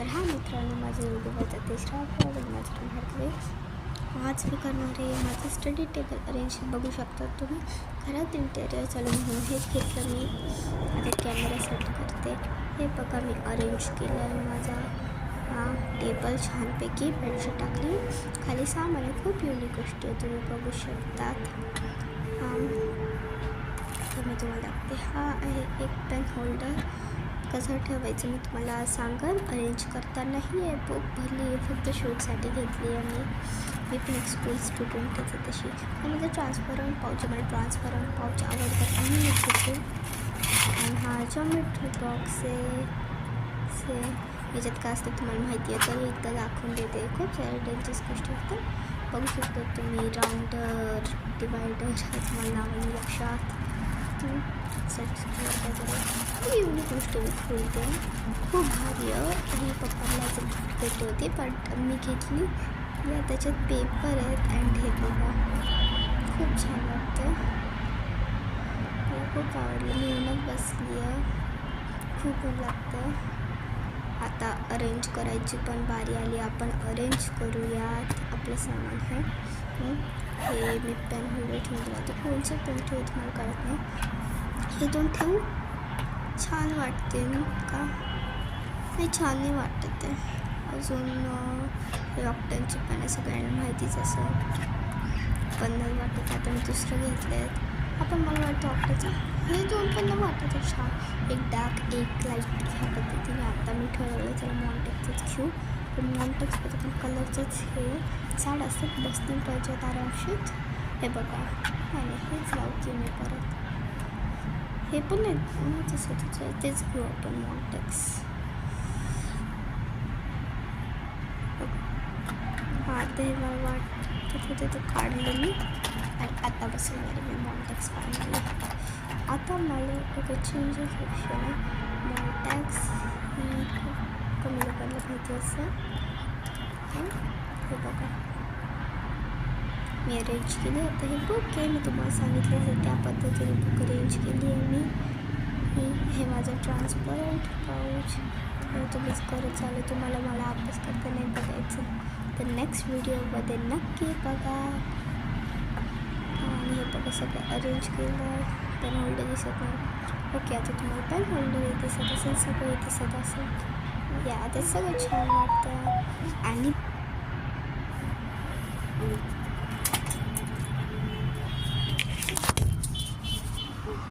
तर हा मित्रांनो, माझ्या युट्यूबचा तिसरा व्लॉग माझ्या घराकडे. आज मी करणार आहे माझं स्टडी टेबल अरेंज. बघू शकता तुम्ही, घरात इंटेरियर चालू म्हणून हेच घेतलं मी. आता कॅमेरा सेट करते. हे बघा, मी अरेंज केलं आहे माझा टेबल छानपैकी. बेडशीट टाकली, खाली सामान आहे. खूप युनिक गोष्टी आहे, तुम्ही बघू शकतात. तर मी तुम्हाला दाखवते. हा आहे एक पेन होल्डर. कसं ठेवायचं मी तुम्हाला सांगेन. अरेंज करतानाही आहे बुक भरली आहे, फक्त शूटसाठी घेतली आहे मी पण एक स्कूल स्टुडंट आहे तशी. त्यामध्ये ट्रान्सपरंट पाऊच, मला ट्रान्सपरंट पाऊच आवडतात आणि मी घेते. आणि हा जॉमेट्री बॉक्स आहे. याच्यात काय असतं तुम्हाला माहिती आहे, तर एकदा दाखवून देते. खूप सारे डेंजरस गोष्टी असतात, बघू शकतो तुम्ही. राऊंडर, डिवायडर, तुम्हाला नाव लक्षात. वगैरे युनिक गोष्टी मी खोलते. खूप भारी आहे. पप्पाला गिफ्ट भेटली होती पण मी घेतली. या त्याच्यात पेपर आहेत अँड हे बघा, खूप छान वाटतं. मला खूप आवडलं. मी येऊनच बसली आहे, खूप ऊन लागतं. आता अरेंज करायची पण बारी आली. आपण अरेंज करूयात आपलं सामान. हे मी पेन होल्डर ठेवून दिला. तर कोणचं पेन ठेवू तुम्हाला कळत नाही. हे दोन ठेवू, छान वाटते का नाही? छान नाही वाटतं ते. अजून हे ऑक्टनची पेन आहे, सगळ्यांना माहितीच असं. पण नाही वाटत. आता मी दुसरं घेतले आहेत. आपण मला वाटतं ऑक्टनचं. हे दोन पण नाही वाटत छान. एक डार्क, एक लाईट ह्या पद्धतीने. आता मी ठरवलं त्याला मॉन्टेक्सच घेऊ. पण मॉन्टेक्स पण कलरचंच हे झाड असतात, बसतील पाहिजेत आरामशीत. हे बघा, आणि हेच लावते मी परत. हे पण नाही तसं तेच घेऊ आपण मॉन्टेक्स. हां, ते मला वाटत होते ते काढलं मी आणि आता बसवणार मी मॉन्टेक्स फायनली. आता मला एक चेंज ऑप्शन आहे. मॉन्टेक्स ही कमी लोकांना माहिती असं. हे बघा, मी अरेंज केली. आता हे बुक आहे, मी तुम्हाला सांगितलं त्या पद्धतीने बुक अरेंज केली आहे मी. हे माझं ट्रान्सपरंट पाऊच. तुम्हीच करत चालू. तुम्हाला मला अभ्यास करता नाही बघायचं तर नेक्स्ट व्हिडिओमध्ये नक्की बघा. आणि हे बघा, सगळं अरेंज केलं. पेन होल्डर दिसत नाही. ओके, आता तुम्हाला पेन होल्डर दिसत असेल, सगळं दिसत असेल. या, ते सगळं छान वाटतं. आणि